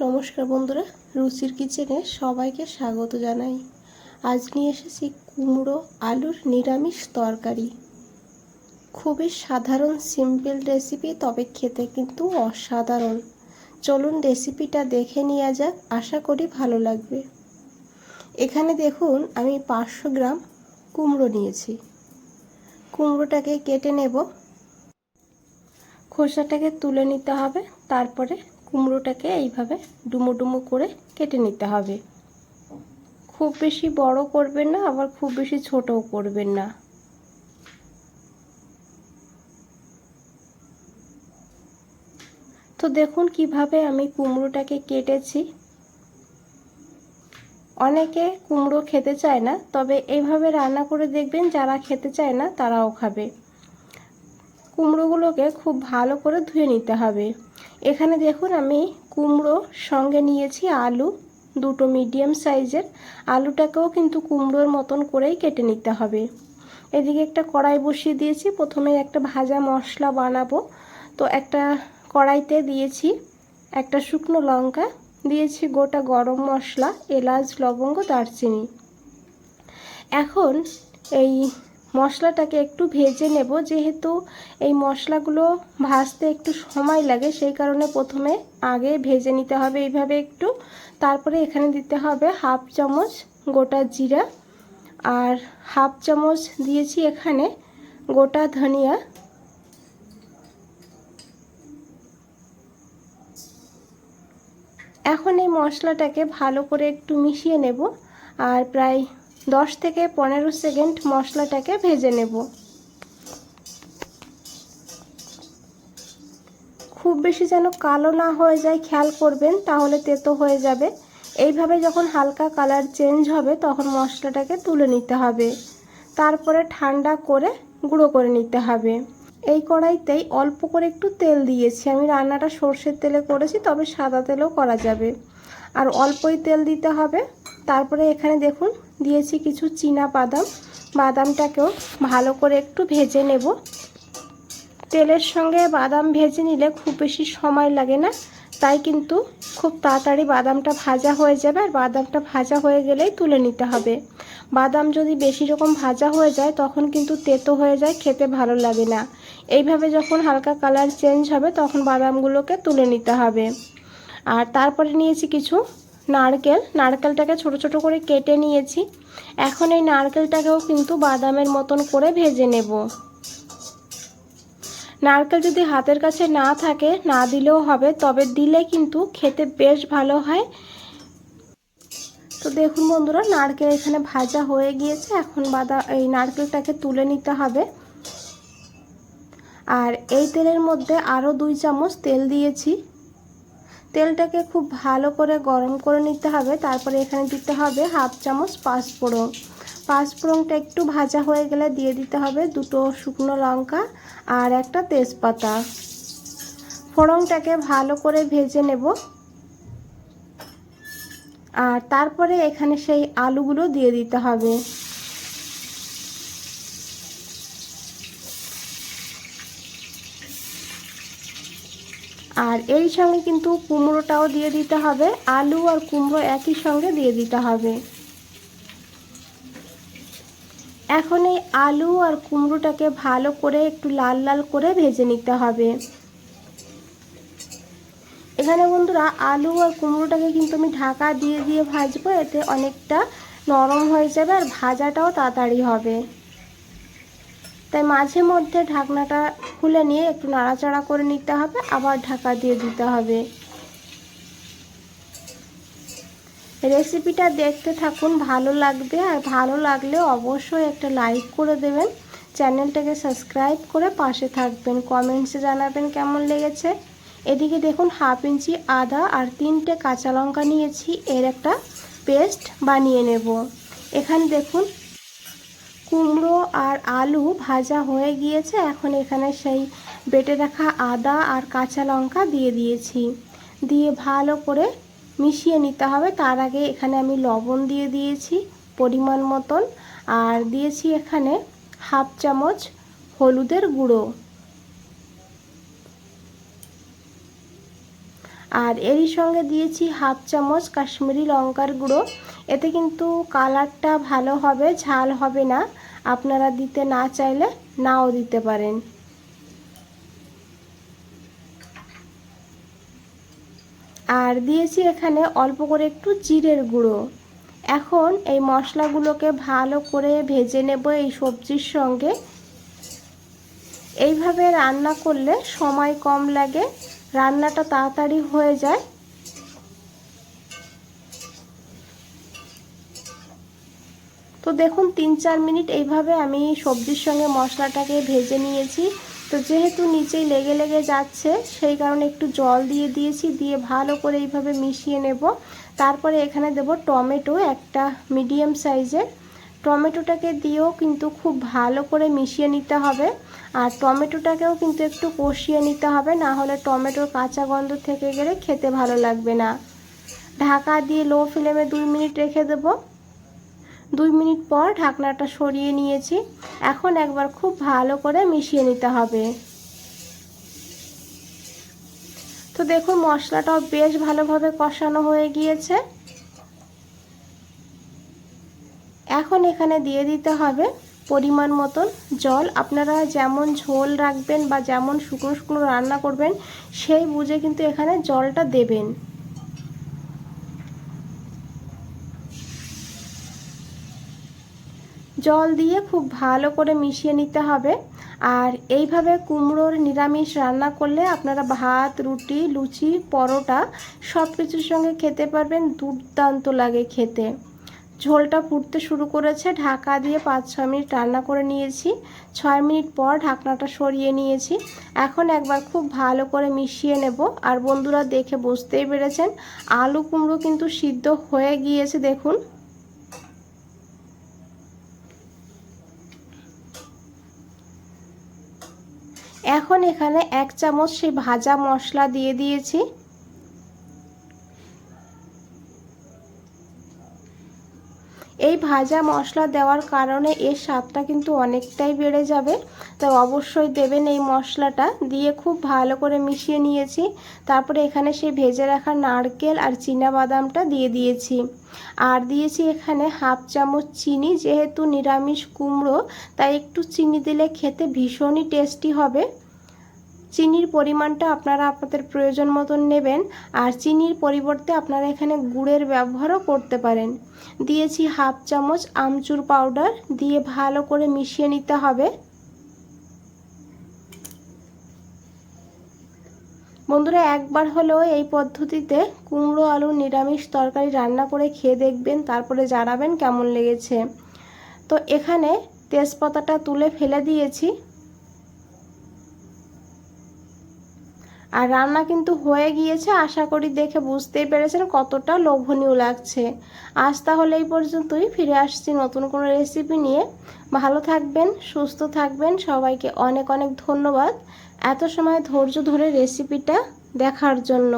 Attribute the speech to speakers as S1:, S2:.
S1: নমস্কার বন্ধুরা, রুচির কিচেনে সবাইকে স্বাগত জানাই। আজ নিয়ে এসেছি কুমড়ো আলুর নিরামিষ তরকারি। খুবই সাধারণ সিম্পল রেসিপি, তবে খেতে কিন্তু অসাধারণ। চলুন রেসিপিটা দেখে নেওয়া যাক, আশা করি ভালো লাগবে। এখানে দেখুন আমি 500 গ্রাম কুমড়ো নিয়েছি। কুমড়োটাকে কেটে নেব, খোসাটাকে তুলে নিতে হবে। তারপরে কুমড়োটাকে এইভাবে ডুমো ডুমো করে কেটে নিতে হবে। খুব বেশি বড় করবেন না, আবার খুব বেশি ছোটও করবেন না। তো দেখুন কিভাবে আমি কুমড়োটাকে কেটেছি। অনেকে কুমড়ো খেতে চায় না, তবে এইভাবে রান্না করে দেখবেন, যারা খেতে চায় না তারাও খাবে। কুমড়োগুলোকে খুব ভালো করে ধুয়ে নিতে হবে। এখানে দেখুন আমি কুমড়ো সঙ্গে নিয়েছি আলু, দুটো মিডিয়াম সাইজের। আলুটাকেও কিন্তু কুমড়োর মতন করেই কেটে নিতে হবে। এদিকে একটা কড়াই বসিয়ে দিয়েছি। প্রথমে একটা ভাজা মশলা বানাবো। তো একটা কড়াইতে দিয়েছি একটা শুকনো লঙ্কা, দিয়েছি গোটা গরম মশলা, এলাচ, লবঙ্গ, দারচিনি। এখন এই মশলাটাকে একটু ভেজে নেব। যেহেতু এই মশলাগুলো ভাজতে একটু সময় লাগে, সেই কারণে প্রথমে আগে ভেজে নিতে হবে এইভাবে একটু। তারপরে এখানে দিতে হবে হাফ চামচ গোটা জিরা, আর হাফ চামচ দিয়েছি এখানে গোটা ধনিয়া। এখন এই মশলাটাকে ভালো করে একটু মিশিয়ে নেব, আর প্রায় 10 থেকে 15 সেকেন্ড মশলাটাকে ভেজে নেব। খুব বেশি যেন কালো না হয়ে যায় খেয়াল করবেন, তাহলে তেতো হয়ে যাবে। এইভাবে যখন হালকা কালার চেঞ্জ হবে তখন মশলাটাকে তুলে নিতে হবে। তারপরে ঠান্ডা করে গুঁড়ো করে নিতে হবে। এই কড়াইতেই অল্প করে একটু তেল দিয়েছি। আমি রান্নাটা সর্ষের তেলে করেছি, তবে সাদা তেলেও করা যাবে, আর অল্পই তেল দিতে হবে। তারপরে এখানে দেখুন দিয়েছি কিছু চীনা বাদাম। বাদামটাকেও ভালো করে একটু ভেজে নেব। তেলের সঙ্গে বাদাম ভেজে নিলে খুব বেশি সময় লাগে না, তাই কিন্তু খুব তাড়াতাড়ি বাদামটা ভাজা হয়ে যাবে। আর বাদামটা ভাজা হয়ে গেলেই তুলে নিতে হবে। বাদাম যদি বেশি রকম ভাজা হয়ে যায় তখন কিন্তু তেতো হয়ে যায়, খেতে ভালো লাগে না। এইভাবে যখন হালকা কালার চেঞ্জ হবে তখন বাদামগুলোকে তুলে নিতে হবে। আর তারপরে নিয়েছি কিছু নারকেল। নারকেলটাকে ছোট ছোট করে কেটে নিয়েছি। এখন এই নারকেলটাকেও কিন্তু বাদামের মতন করে ভেজে নেব। নারকেল যদি হাতের কাছে না থাকে না দিলেও হবে, তবে দিলে কিন্তু খেতে বেশ ভালো হয়। তো দেখুন বন্ধুরা, নারকেল এখানে ভাজা হয়ে গিয়েছে। এখন এই নারকেলটাকে তুলে নিতে হবে। আর এই তেলের মধ্যে আরও 2 চামচ তেল দিয়েছি। তেলটাকে খুব ভালো করে গরম করে নিতে হবে। তারপরে এখানে দিতে হবে হাফ চামচ পাঁচফোড়ন। পাঁচফোড়নটা একটু ভাজা হয়ে গেলে দিয়ে দিতে হবে 2টো শুকনো লঙ্কা আর একটা তেজপাতা। ফোড়নটাকে ভালো করে ভেজে নেব। আর তারপরে এখানে সেই আলুগুলো দিয়ে দিতে হবে। আর এই সঙ্গে কিন্তু কুমড়োটাও দিয়ে দিতে হবে। আলু আর কুমড়ো একই সঙ্গে দিয়ে দিতে হবে। এখন এই আলু আর কুমড়োটাকে ভালো করে একটু লাল লাল করে ভেজে নিতে হবে। এখানে বন্ধুরা আলু আর কুমড়োটাকে কিন্তু আমি ঢাকা দিয়ে দিয়ে ভাজবো, এতে অনেকটা নরম হয়ে যাবে আর ভাজাটাও তাড়াতাড়ি হবে। তাই মাঝে মধ্যে ঢাকনাটা খুলে নিয়ে একটু নাড়াচাড়া করে নিতে হবে, আবার ঢাকা দিয়ে দিতে হবে। রেসিপিটা দেখতে থাকুন, ভালো লাগবে। আর ভালো লাগলে অবশ্যই একটা লাইক করে দেবেন, চ্যানেলটাকে সাবস্ক্রাইব করে পাশে থাকবেন, কমেন্টসে জানাবেন কেমন লেগেছে। এদিকে দেখুন হাফ ইঞ্চি আদা আর 3টে কাঁচা লঙ্কা নিয়েছি, এর একটা পেস্ট বানিয়ে নেব। এখানে দেখুন কুমড়ো আর আলু ভাজা হয়ে গিয়েছে। এখন এখানে সেই বেটে রাখা আদা আর কাঁচা লঙ্কা দিয়ে দিয়েছি, দিয়ে ভালো করে মিশিয়ে নিতে হবে। তার আগে এখানে আমি লবণ দিয়ে দিয়েছি পরিমাণ মতন, আর দিয়েছি এখানে হাফ চামচ হলুদের গুঁড়ো। আর এরই সঙ্গে দিয়েছি হাফ চামচ কাশ্মীরি লঙ্কার গুঁড়ো। এতে কিন্তু কালারটা ভালো হবে, ঝাল হবে না। আপনারা দিতে না চাইলে নাও দিতে পারেন। আর দিয়েছি এখানে অল্প করে একটু জিরের গুঁড়ো। এখন এই মশলাগুলোকে ভালো করে ভেজে নেব এই সবজির সঙ্গে। এইভাবে রান্না করলে সময় কম লাগে, রান্নাটা তাড়াতাড়ি হয়ে যায়। তো দেখুন 3-4 মিনিট এইভাবে আমি সবজির সঙ্গে মশলাটাকে ভেজে নিয়েছি। তো যেহেতু নিচেই লেগে লেগে যাচ্ছে সেই কারণে একটু জল দিয়ে দিয়েছি, দিয়ে ভালো করে এইভাবে মিশিয়ে নেব। তারপরে এখানে দেব টমেটো, একটা মিডিয়াম সাইজের। টমেটোটাকে দিয়েও কিন্তু খুব ভালো করে মিশিয়ে নিতে হবে। আর টমেটোটাকেও কিন্তু একটু কষিয়ে নিতে হবে, না হলে টমেটোর কাঁচা গন্ধ থেকে গেলে খেতে ভালো লাগবে না। ঢাকা দিয়ে লো ফ্লেমে 2 মিনিট রেখে দেব। 2 মিনিট পর ঢাকনাটা সরিয়ে নিয়েছি। এখন একবার খুব ভালো করে মিশিয়ে নিতে হবে। তো দেখুন মশলাটাও বেশ ভালোভাবে কষানো হয়ে গিয়েছে। এখন এখানে দিয়ে দিতে হবে পরিমাণ মতন জল। আপনারা যেমন ঝোল রাখবেন বা যেমন শুকনো শুকনো রান্না করবেন সেই বুঝে কিন্তু এখানে জলটা দেবেন। জল দিয়ে খুব ভালো করে মিশিয়ে নিতে হবে। আর এইভাবে কুমড়োর নিরামিষ রান্না করলে আপনারা ভাত, রুটি, লুচি, পরোটা সব কিছুর সঙ্গে খেতে পারবেন। দুর্দান্ত লাগে খেতে। ঝোলটা ফুটতে শুরু করেছে। ঢাকা দিয়ে 5-6 মিনিট রান্না করে নিয়েছি। 6 মিনিট পর ঢাকনাটা সরিয়ে নিয়েছি। এখন একবার খুব ভালো করে মিশিয়ে নেব। আর বন্ধুরা দেখে বুঝতেই পেরেছেন আলু কুমড়ো কিন্তু সিদ্ধ হয়ে গিয়েছে। দেখুন এখন এখানে 1 চামচ সেই ভাজা মশলা দিয়ে দিয়েছি। এই ভাজা মশলা দেওয়ার কারণে এর স্বাদটা কিন্তু অনেকটাই বেড়ে যাবে। তাই অবশ্যই দেবেন এই মশলাটা। দিয়ে খুব ভালো করে মিশিয়ে নিয়েছি। তারপরে এখানে সেই ভেজে রাখা নারকেল আর বাদামটা দিয়ে দিয়েছি। আর দিয়েছি এখানে হাফ চামচ চিনি। যেহেতু নিরামিষ কুমড়ো তাই একটু চিনি দিলে খেতে ভীষণই টেস্টি হবে। চিনির পরিমাণটা আপনারা আপনাদের প্রয়োজন মতন নেবেন। আর চিনির পরিবর্তে আপনারা এখানে গুড়ের ব্যবহারও করতে পারেন। দিয়েছি হাফ চামচ আমচুর পাউডার, দিয়ে ভালো করে মিশিয়ে নিতে হবে। বন্ধুরা একবার হলেও এই পদ্ধতিতে কুমড়ো আলু নিরামিষ তরকারি রান্না করে খেয়ে দেখবেন, তারপরে জানাবেন কেমন লেগেছে। তো এখানে তেজপাতাটা তুলে ফেলে দিয়েছি। আর রান্না কিন্তু হয়ে গিয়েছে। আশা করি দেখে বুঝতেই পেরেছেন কতটা লোভনীয় লাগছে। আজ তাহলে এই পর্যন্তই। ফিরে আসছি নতুন কোনো রেসিপি নিয়ে। ভালো থাকবেন, সুস্থ থাকবেন। সবাইকে অনেক অনেক ধন্যবাদ এত সময় ধৈর্য ধরে রেসিপিটা দেখার জন্য।